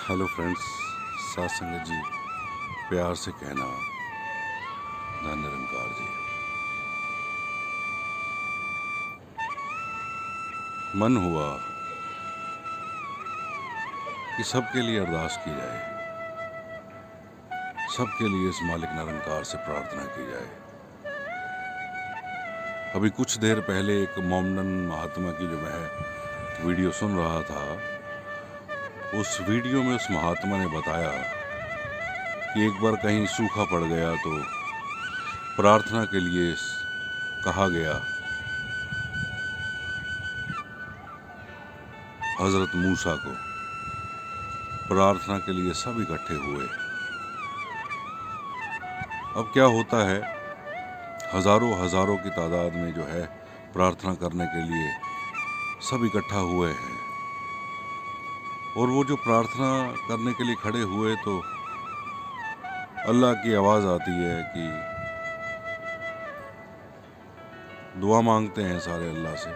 Hello friends, साथ संगत जी, प्यार से कहना धन निरंकार जी। मन हुआ कि सबके लिए अरदास की जाए, सबके लिए इस मालिक निरंकार से प्रार्थना की जाए। अभी कुछ देर पहले एक मोमडन महात्मा की जो मैं वीडियो सुन रहा था, उस वीडियो में उस महात्मा ने बताया कि एक बार कहीं सूखा पड़ गया तो प्रार्थना के लिए कहा गया। हजरत मूसा को प्रार्थना के लिए सब इकट्ठे हुए। अब क्या होता है, हजारों हजारों की तादाद में जो है प्रार्थना करने के लिए सब इकट्ठा हुए हैं, और वो जो प्रार्थना करने के लिए खड़े हुए तो अल्लाह की आवाज़ आती है कि दुआ मांगते हैं सारे अल्लाह से।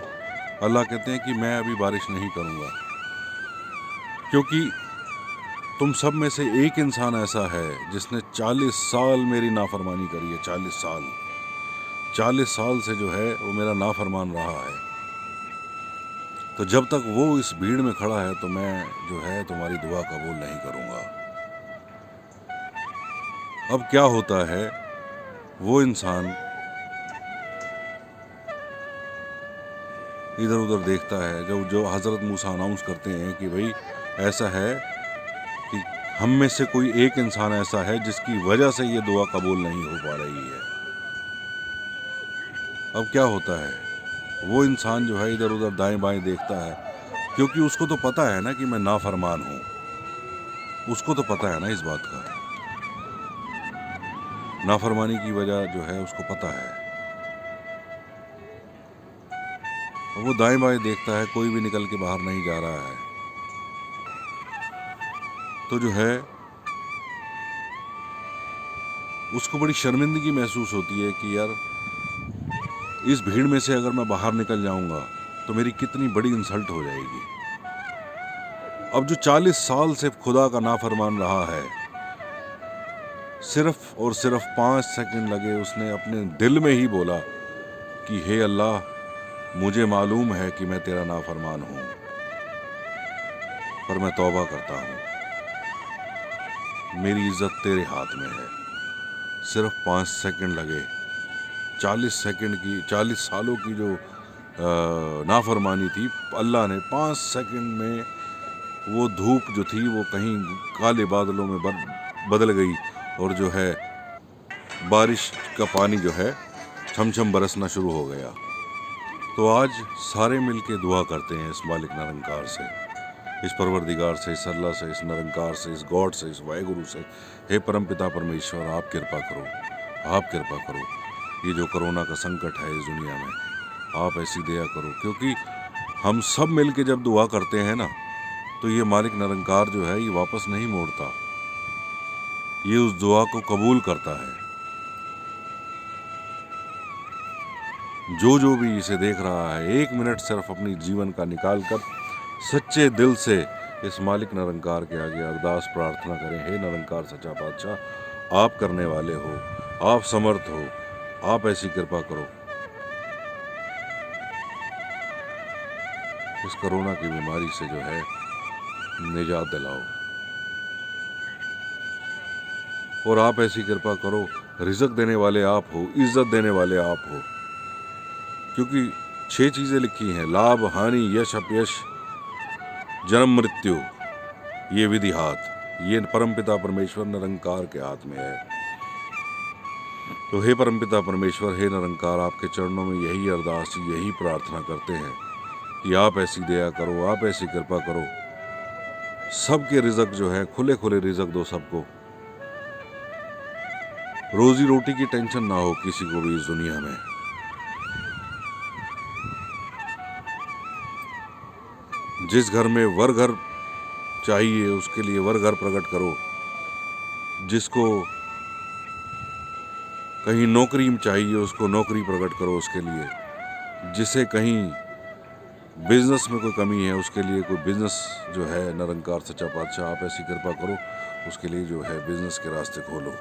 अल्लाह कहते हैं कि मैं अभी बारिश नहीं करूँगा, क्योंकि तुम सब में से एक इंसान ऐसा है जिसने 40 साल मेरी नाफरमानी करी है। 40 साल से जो है वो मेरा नाफरमान रहा है। तो जब तक वो इस भीड़ में खड़ा है तो मैं जो है तुम्हारी दुआ कबूल नहीं करूँगा। अब क्या होता है, वो इंसान इधर उधर देखता है। जो हज़रत मूसा अनाउंस करते हैं कि भाई ऐसा है कि हम में से कोई एक इंसान ऐसा है जिसकी वजह से ये दुआ कबूल नहीं हो पा रही है। अब क्या होता है, वो इंसान जो है इधर उधर दाएं बाएं देखता है, क्योंकि उसको तो पता है ना कि मैं नाफरमान हूँ। उसको तो पता है ना इस बात का, नाफरमानी की वजह जो है उसको पता है। वो दाएं बाएं देखता है, कोई भी निकल के बाहर नहीं जा रहा है। तो जो है उसको बड़ी शर्मिंदगी महसूस होती है कि यार इस भीड़ में से अगर मैं बाहर निकल जाऊंगा तो मेरी कितनी बड़ी इंसल्ट हो जाएगी। अब जो 40 साल से खुदा का नाफरमान रहा है, सिर्फ और सिर्फ 5 सेकंड लगे उसने अपने दिल में ही बोला कि हे अल्लाह, मुझे मालूम है कि मैं तेरा नाफरमान हूँ, पर मैं तौबा करता हूँ, मेरी इज्जत तेरे हाथ में है। सिर्फ 5 सेकंड लगे। 40 सालों की जो नाफरमानी थी, अल्लाह ने 5 सेकंड में वो धूप जो थी वो कहीं काले बादलों में बदल गई, और जो है बारिश का पानी जो है छमछम बरसना शुरू हो गया। तो आज सारे मिलके दुआ करते हैं इस मालिक निरंकार से, इस परवरदिगार से, इस अल्लाह से, इस निरंकार से, इस गॉड से, इस वाहेगुरु से, हे परमपिता परमेश्वर, आप कृपा करो, आप कृपा करो। ये जो कोरोना का संकट है इस दुनिया में, आप ऐसी दया करो, क्योंकि हम सब मिलके जब दुआ करते हैं ना, तो ये मालिक निरंकार जो है ये वापस नहीं मोड़ता, ये उस दुआ को कबूल करता है। जो भी इसे देख रहा है, 1 मिनट सिर्फ अपनी जीवन का निकाल कर सच्चे दिल से इस मालिक निरंकार के आगे अरदास प्रार्थना करें। हे निरंकार सच्चा बादशाह, आप करने वाले हो, आप समर्थ हो, आप ऐसी कृपा करो, इस कोरोना की बीमारी से जो है निजात दिलाओ, और आप ऐसी कृपा करो। रिज़्क देने वाले आप हो, इज्जत देने वाले आप हो, क्योंकि 6 चीज़ें लिखी हैं, लाभ हानि यश अपयश जन्म मृत्यु, ये विधि हाथ, ये परमपिता परमेश्वर निरंकार के हाथ में है। तो हे परमपिता परमेश्वर, हे निरंकार, आपके चरणों में यही अरदास, यही प्रार्थना करते हैं कि आप ऐसी दया करो, आप ऐसी कृपा करो, सबके रिज़्क जो है खुले खुले रिज़्क दो सबको, रोजी रोटी की टेंशन ना हो किसी को भी इस दुनिया में। जिस घर में वर घर चाहिए उसके लिए वर घर प्रकट करो, जिसको कहीं नौकरी चाहिए उसको नौकरी प्रकट करो उसके लिए, जिसे कहीं बिजनेस में कोई कमी है, उसके लिए कोई बिजनेस जो है निरंकार सच्चा पातशाह आप ऐसी कृपा करो, उसके लिए जो है बिजनेस के रास्ते खोलो।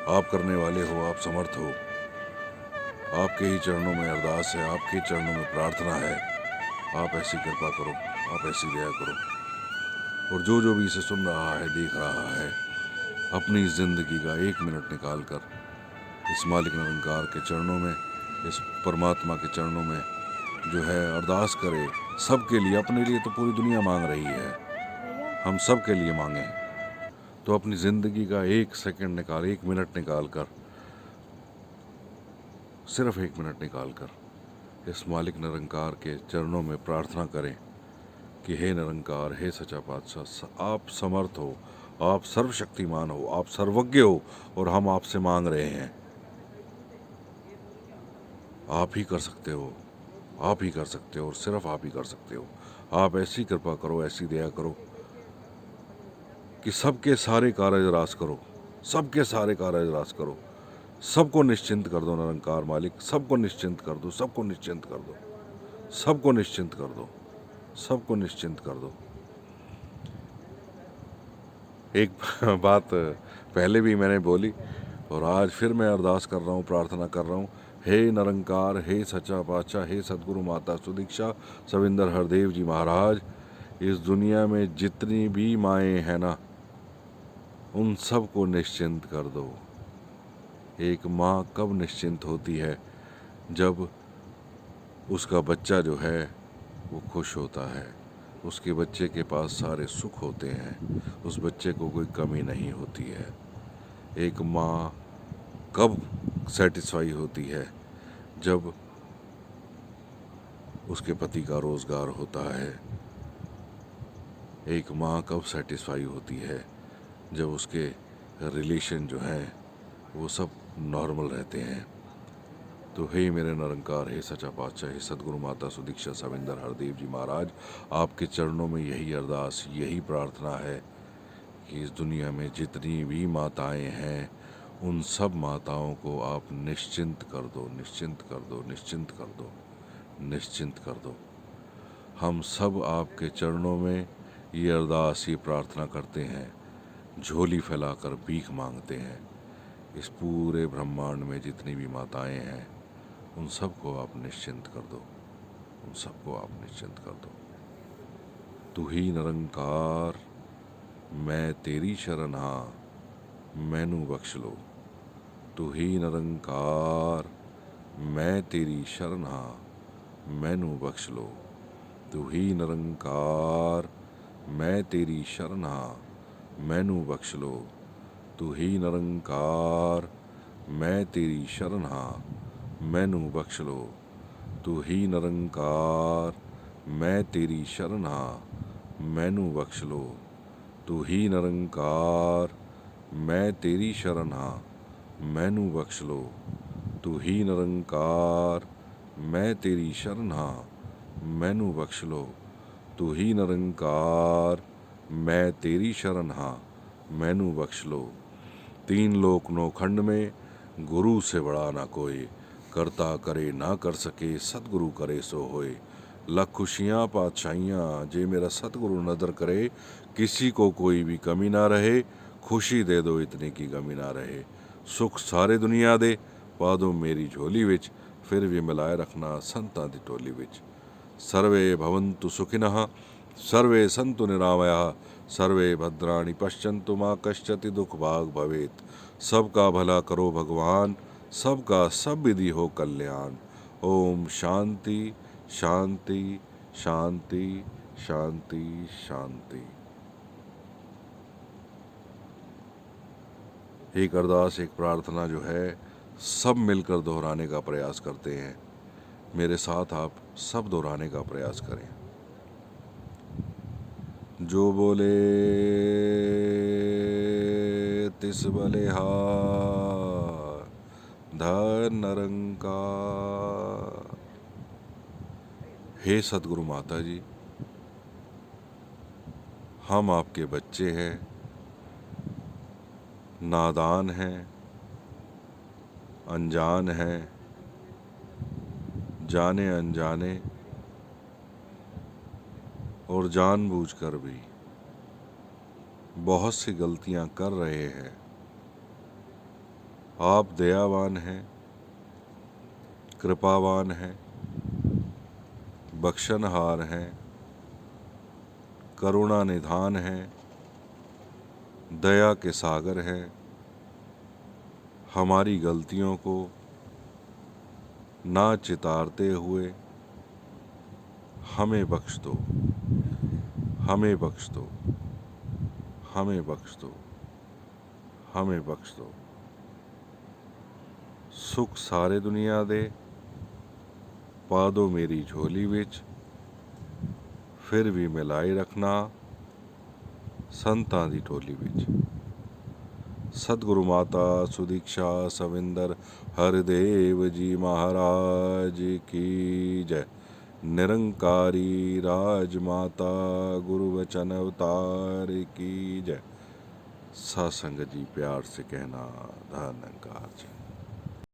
आप करने वाले हो, आप समर्थ हो, आपके ही चरणों में अरदास है, आपके ही चरणों में प्रार्थना है। आप ऐसी कृपा करो, आप ऐसी दया करो। और जो भी इसे सुन रहा है, देख रहा है, अपनी ज़िंदगी का 1 मिनट निकाल कर इस मालिक निरंकार के चरणों में, इस परमात्मा के चरणों में जो है अरदास करे। सबके लिए, अपने लिए तो पूरी दुनिया मांग रही है, हम सब के लिए मांगे। तो अपनी ज़िंदगी का 1 सेकंड निकाल, 1 मिनट निकाल कर, सिर्फ 1 मिनट निकाल कर इस मालिक निरंकार के चरणों में प्रार्थना करें कि हे निरंकार, हे सच्चा पातशाह, आप समर्थ हो, आप सर्वशक्तिमान हो, आप सर्वज्ञ हो, और हम आपसे मांग रहे हैं। आप ही कर सकते हो, आप ही कर सकते हो, और सिर्फ आप ही कर सकते हो। आप ऐसी कृपा करो, ऐसी दया करो कि सबके सारे कार्य रास करो, सबके सारे कार्य रास करो, सबको निश्चिंत कर दो निरंकार मालिक, सबको निश्चिंत कर दो, सबको निश्चिंत कर दो, सबको निश्चिंत कर दो, सबको निश्चिंत कर दो। एक बात पहले भी मैंने बोली और आज फिर मैं अरदास कर रहा हूँ, प्रार्थना कर रहा हूँ। हे निरंकार, हे सच्चा पातशाह, हे सदगुरु माता सुदीक्षा सविंदर हरदेव जी महाराज, इस दुनिया में जितनी भी माएँ हैं ना, उन सब को निश्चिंत कर दो। एक माँ कब निश्चिंत होती है? जब उसका बच्चा जो है वो खुश होता है, उसके बच्चे के पास सारे सुख होते हैं, उस बच्चे को कोई कमी नहीं होती है। एक माँ कब सेटिस्फाई होती है? जब उसके पति का रोज़गार होता है। एक माँ कब सेटिस्फाई होती है? जब उसके रिलेशन जो हैं वो सब नॉर्मल रहते हैं। तो हे मेरे निरंकार, हे सच्चा पातशाह, हे सदगुरु माता सुदीक्षा सविंदर हरदेव जी महाराज, आपके चरणों में यही अरदास, यही प्रार्थना है कि इस दुनिया में जितनी भी माताएं हैं, उन सब माताओं को आप निश्चिंत कर दो, निश्चिंत कर दो, निश्चिंत कर दो, निश्चिंत कर दो। हम सब आपके चरणों में ये अरदास, ये प्रार्थना करते हैं, झोली फैलाकर भीख मांगते हैं। इस पूरे ब्रह्मांड में जितनी भी माताएं हैं, उन सबको आप निश्चिंत कर दो, उन सबको आप निश्चिंत कर दो। तू ही निरंकार, मैं तेरी शरण हाँ, मैनू बख्श लो। तू ही निरंकार, मैं तेरी शरण हाँ, मैनू बख्श लो। तू ही निरंकार, मैं तेरी शरण हाँ, मैनू बख्श लो। तू ही निरंकार, मैं तेरी शरण हाँ, मैनू बख्श लो। तू ही निरंकार, मैं तेरी शरण हाँ, मैनू बख्श लो। तू ही निरंकार, मैं तेरी शरण हाँ, मैनू बख्श लो। तू ही निरंकार, मैं तेरी शरण हाँ, मैनू बख्श लो। तू ही निरंकार, मैं तेरी शरण हाँ, मैनू बख्श लो। तीन लोक नौ खंड में गुरु से बड़ा ना कोई, करता करे ना कर सके, सतगुरु करे सो होए। लख खुशियाँ पातशाहियाँ जे मेरा सतगुरु नदर करे, किसी को कोई भी कमी ना रहे, खुशी दे दो इतनी की गमी ना रहे। सुख सारे दुनिया दे पा दो मेरी झोली विच, फिर भी मिलाए रखना संतां दी टोली विच। सर्वे भवन्तु सुखिनः, सर्वे सन्तु निरामयाः, सर्वे भद्राणि पश्यन्तु मा कश्चित् दुख भाग भवेत्। सबका भला करो भगवान, सबका सब विधि हो कल्याण। ओम शांति शांति शांति शांति शांति। एक अरदास, एक प्रार्थना जो है सब मिलकर दोहराने का प्रयास करते हैं। मेरे साथ आप सब दोहराने का प्रयास करें। जो बोले तिस बलिहार, धन निरंकार। हे सदगुरु माता जी, हम आपके बच्चे हैं, नादान हैं, अनजान हैं, जाने अनजाने और जानबूझकर भी बहुत सी गलतियां कर रहे हैं। आप दयावान हैं, कृपावान हैं, बख्शनहार हैं, करुणा निधान हैं, दया के सागर हैं। हमारी गलतियों को ना चितारते हुए हमें बख्श दो, हमें बख्श दो, हमें बख्श दो, हमें बख्श दो। सुख सारे दुनिया दे, पा दो मेरी झोली विच, फिर भी मिलाई रखना संतां दी टोली विच। सतगुरु माता सुदीक्षा सविंदर हरदेव जी महाराज की जय। निरंकारी राजमाता गुरु वचन अवतार की जय। सासंग जी प्यार से कहना धन्यकार जी।